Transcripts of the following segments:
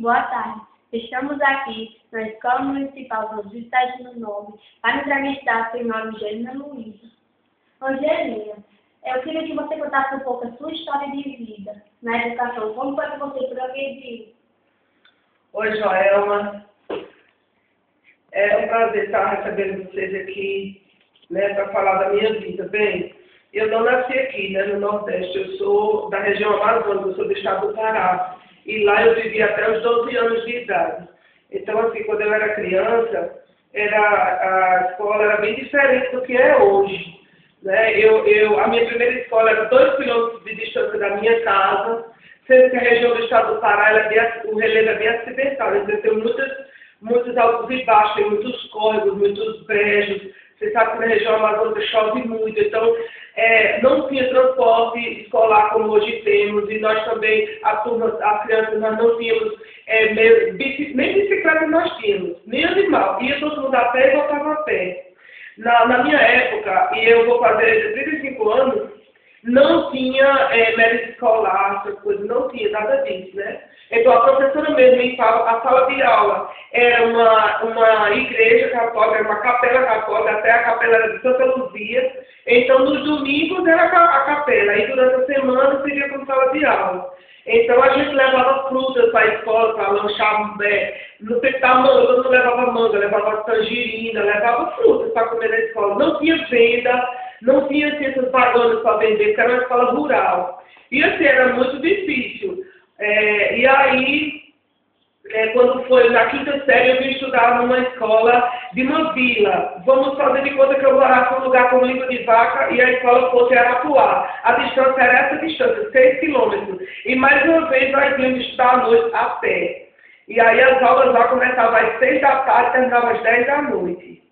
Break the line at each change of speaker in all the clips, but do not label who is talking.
Boa tarde. Estamos aqui na Escola Municipal São Justino Nome para entrevistar seu nome Angelina Luiza. Angelina, eu queria que você contasse um pouco a sua história de vida na educação. Como foi que você progrediu?
Oi, Joelma. É um prazer estar recebendo vocês aqui, para falar da minha vida. Bem, eu não nasci aqui, no Nordeste. Eu sou da região amazônica, eu sou do estado do Pará. E lá eu vivi até os 12 anos de idade. Então, assim, quando eu era criança, a escola era bem diferente do que é hoje. A minha primeira escola era 2 quilômetros de distância da minha casa, sendo que a região do estado do Pará, o relevo é bem acidental. Então, tem muitos altos e baixos, tem muitos córregos, muitos brejos. Você sabe que na região amazônica chove muito, então não tinha transporte escolar como hoje temos, e nós também, as crianças, nós não tínhamos, nem bicicleta nós tínhamos, nem animal. Ia todo mundo a pé e voltava a pé. Na minha época, e eu vou fazer 35 anos, não tinha mérito escolar, essas coisas, não tinha nada disso, né? Então, a professora mesmo, a sala de aula era uma igreja católica, era uma capela católica, até a capela era de Santa Luzia. Então, nos domingos era a capela, e durante a semana seria como sala de aula. Então, a gente levava frutas para a escola, para lanchar, no tempo da manga, todo mundo levava manga, levava tangerina, levava frutas para comer na escola. Não tinha venda, não tinha assim, essas vagonas para vender, porque era uma escola rural. E assim, era muito difícil. E aí, quando foi na 5ª série, eu vim estudar numa escola de uma vila. Vamos fazer de conta que eu morava num lugar com língua de vaca e a escola fosse Arapuá. A distância era essa distância, 6 quilômetros. E mais uma vez nós vimos estudar à noite a pé. E aí as aulas lá começavam às 6 da tarde e terminavam às 10 da noite.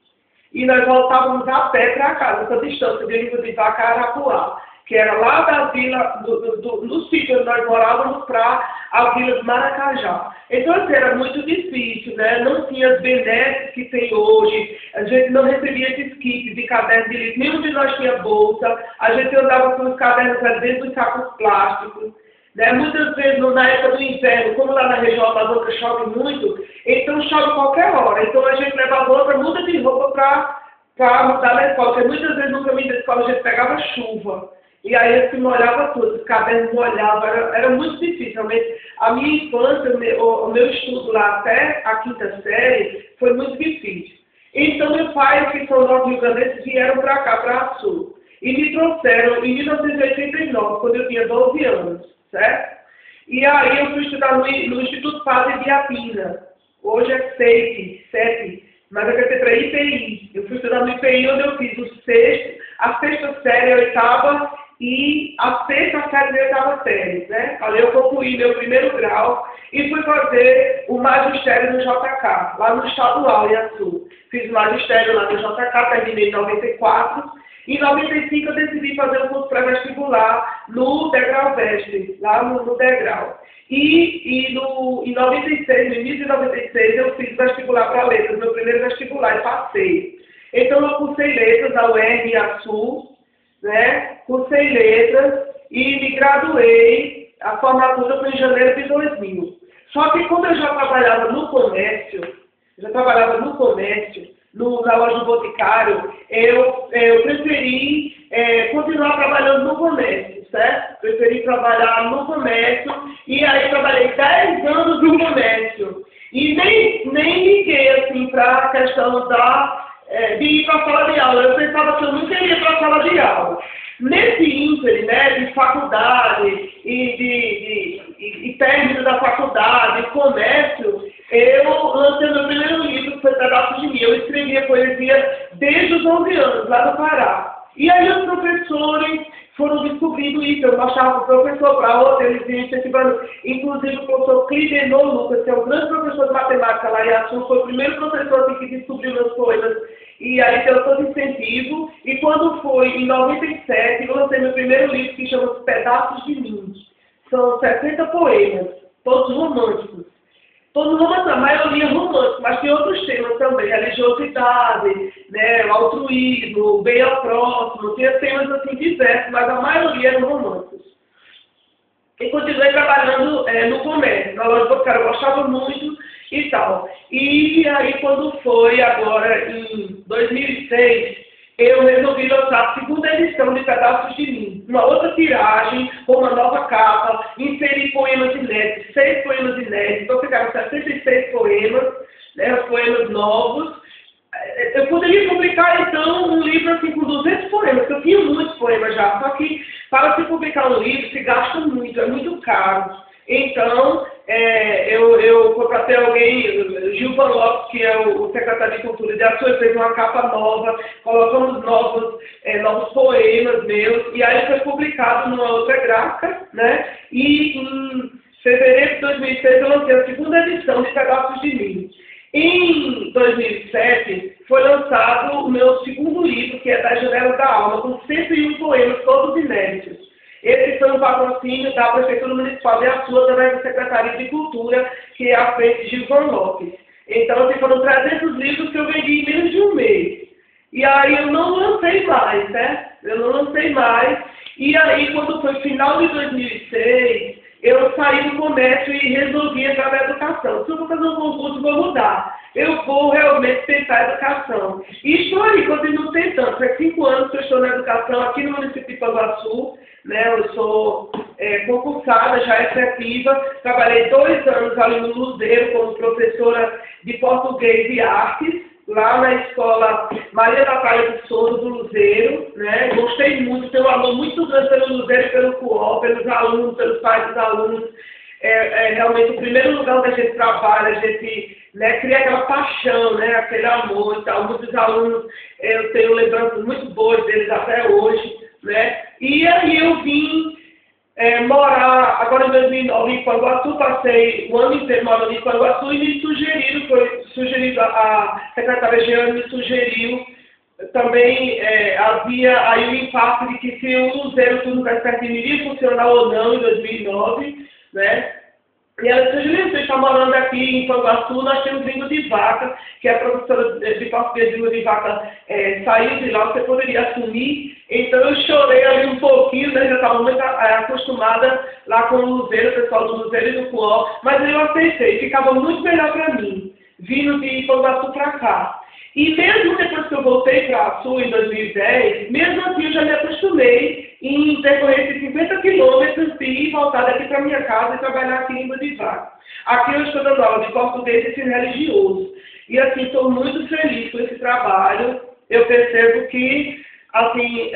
E nós voltávamos a pé para casa, essa distância de língua de vaca a Arapuá, que era lá da vila, no sítio onde nós morávamos, para a vila de Maracajá. Então, assim, era muito difícil, né? Não tinha as benesses que tem hoje, a gente não recebia esses kits de cadernos de livro, nenhum de nós tinha bolsa, a gente andava com os cadernos dentro dos sacos plásticos, né? Muitas vezes, na época do inverno, como lá na região amazônica chove muito, então chove qualquer hora, então a gente levava outra muda de roupa para mudar na escola, porque muitas vezes no caminho da escola a gente pegava chuva. E aí se molhava tudo, os cadernos molhavam, era muito difícil. Realmente, a minha infância, o meu estudo lá até a 5ª série, foi muito difícil. Então, meus pais, que são norte-riograndenses, vieram para cá, para a Sul. E me trouxeram em 1989, quando eu tinha 12 anos, certo? E aí eu fui estudar no Instituto Padre de Apina. Hoje é CEP, mas eu quero ser para IPI. Eu fui estudar no IPI, onde eu fiz a 6ª série, a 8ª, e a 6ª série e a 8ª série, né? Ali eu concluí meu primeiro grau e fui fazer o magistério no JK, lá no estadual, em Açu. Fiz o magistério lá no JK, terminei em 94. Em 95 eu decidi fazer um curso pré-vestibular no Degrau Vestre, lá no Degrau. Em 96, no início de 96, eu fiz vestibular para letras, meu primeiro vestibular, e passei. Então eu cursei letras da UERN Açu, né? Cursei letras e me graduei, a formatura foi em janeiro de 2000. Só que como eu já trabalhava no comércio, na loja do Boticário, eu preferi continuar trabalhando no comércio, certo? Preferi trabalhar no comércio e aí trabalhei 10 anos no comércio. E nem liguei assim para a questão de ir para a sala de aula. Eu pensava que eu nunca iria para a sala de aula. Nesse ínterim, né, de faculdade e término da faculdade, comércio, eu lancei meu primeiro livro, que foi Pedaços de Mim. Eu escrevia poesia desde os 11 anos, lá no Pará. E aí os professores foram descobrindo isso. Eu mostrava para o professor, para outro, eles iam incentivando. Inclusive o professor Clidenor Lucas, que é um grande professor de matemática lá em Açu, foi o primeiro professor assim, que descobriu as coisas. E aí deu todo incentivo. E quando foi em 97, eu lancei meu primeiro livro, que chama Pedaços de Mim. São 60 poemas, todos românticos. Todos românticos, a maioria românticos, mas tem outros temas também, religiosidade, né, o altruísmo, o bem ao próximo, tem temas assim diversos, mas a maioria eram românticos. e continuei trabalhando no comércio, na loja bancária. Eu gostava muito e tal. E aí, quando foi agora, em 2006, eu resolvi lançar a segunda edição de Pedaços de Mim. Uma outra tiragem, com uma nova capa, inserir poemas inéditos, 6 poemas inéditos, então ficaram 66 poemas, né, os poemas novos. Eu poderia publicar, então, um livro assim, com 200 poemas, porque eu tinha muitos poemas já, só que para se publicar um livro se gasta muito, é muito caro. Então, eu contratei alguém, Gilvan Lopes, que é o secretário de Cultura de Açores, fez uma capa nova, colocamos novos poemas meus, e aí foi publicado numa outra gráfica, né? E em fevereiro de 2006 eu lancei a segunda edição de Pedaços de Mim. Em 2007 foi lançado o meu segundo livro, que é Das Janelas da Alma, com 101 poemas, todos inéditos. Esse foi um patrocínio da Prefeitura Municipal de Açu, através da Secretaria de Cultura, que é a frente Gilvan Lopes. Então, assim, foram 300 livros que eu vendi em menos de um mês. E aí eu não lancei mais, né? Eu não lancei mais. E aí, quando foi final de 2006, eu saí do comércio e resolvi entrar na educação. Se eu vou fazer um concurso, vou mudar. Eu vou realmente tentar a educação. E estou aí, continuo tentando. Faz 5 anos que eu estou na educação aqui no município de Panguaçu. Né? Eu sou concursada, já efetiva. Trabalhei 2 anos ali no Luzeiro como professora de português e artes, lá na escola Maria da Praia do Souza do Luzeiro, né? Gostei muito, tenho um amor muito grande pelo Luzeiro e pelo CUO, pelos alunos, pelos pais dos alunos. Realmente o primeiro lugar onde a gente trabalha, a gente, né, cria aquela paixão, né, aquele amor e tal. Muitos alunos, eu tenho lembranças muito boas deles até hoje, né? E aí eu vim morar, agora em 2009, em Panguaçu, passei o ano inteiro morando em Panguaçu e me sugerido, a secretária Jeane me sugeriu, também havia aí o impacto de que se o Luzeiro Tudo Mais Perto iria funcionar ou não em 2009, né? E ela sugeriu, você está morando aqui em Panguaçu, nós temos Língua de Vaca, que a professora de português de Língua de Vaca saiu de lá, você poderia assumir. Então eu chorei ali um pouquinho, né? Já estava muito acostumada lá com o Luzeiro, o pessoal do Luzeiro e do CUO, mas eu aceitei, ficava muito melhor para mim, vindo de Panguaçu para cá. E mesmo depois que eu voltei para a Sul em 2010, mesmo assim eu já me acostumei em percorrer esses 50 quilômetros e voltar daqui para minha casa e trabalhar aqui em Língua de Vaca. Aqui eu estou dando aula de português e ensino religioso. E assim, estou muito feliz com esse trabalho. Eu percebo que, assim,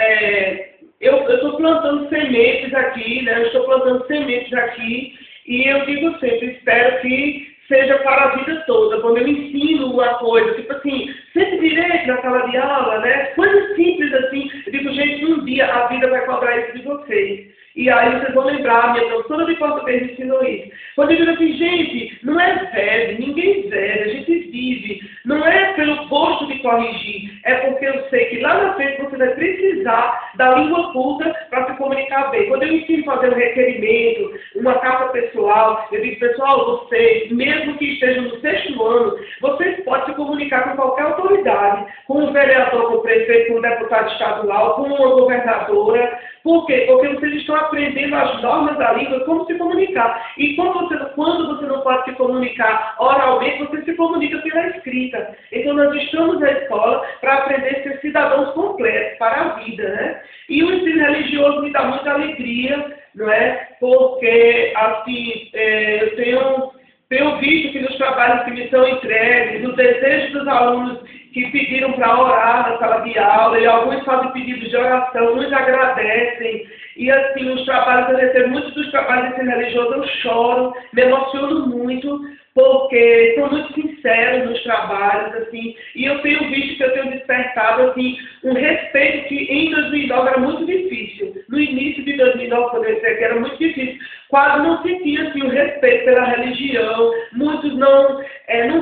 eu estou plantando sementes aqui, né? Eu estou plantando sementes aqui e eu digo sempre, espero que seja para a vida toda. Quando eu ensino uma coisa, tipo assim, sempre direito na sala de aula, né? Coisas simples assim, eu digo, gente, um dia a vida vai cobrar isso de vocês. E aí vocês vão lembrar, minha professora de português me ensinou isso. Quando eu digo assim, gente, não é velho, ninguém velho, a gente vive. Não é pelo gosto de corrigir, é porque eu sei que lá na frente você vai precisar da língua culta para se comunicar bem. Quando eu ensino a fazer um requerimento, uma carta pessoal, eu digo, pessoal, vocês, mesmo que estejam no 6º ano, vocês podem se comunicar com qualquer autoridade, com um vereador, com o prefeito, com um deputado estadual, com uma governadora. Por quê? Porque vocês estão aprendendo as normas da língua, como se comunicar. E quando você não pode se comunicar oralmente, você se comunica pela escrita. Então nós estamos na escola para aprender a ser cidadãos completos para a vida, né? E o ensino religioso me dá muita alegria, não é? Porque, assim, eu tenho visto que nos trabalhos que me são entregues, no desejo dos alunos que pediram para orar na sala de aula, e alguns fazem pedidos de oração, uns agradecem, e assim, os trabalhos, eu recebo muitos dos trabalhos de ensino religioso, eu choro, me emociono muito, porque são muito sinceros nos trabalhos, assim, e eu tenho visto que eu tenho despertado, assim, um respeito que em 2009 era muito difícil. No início de 2009, quando eu entrei, era muito difícil. Quase não se tinha, assim, o respeito pela religião, muitos não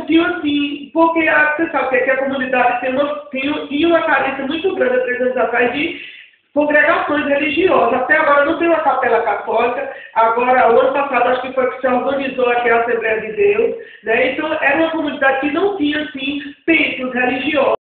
tinham, assim, porque você sabe que a comunidade tinha uma carência muito grande há 3 anos atrás de congregações religiosas. Até agora não tem uma capela católica. Agora, o ano passado, acho que foi que se organizou aqui a Assembleia de Deus, né? Então, era uma comunidade que não tinha, assim, templos religiosos.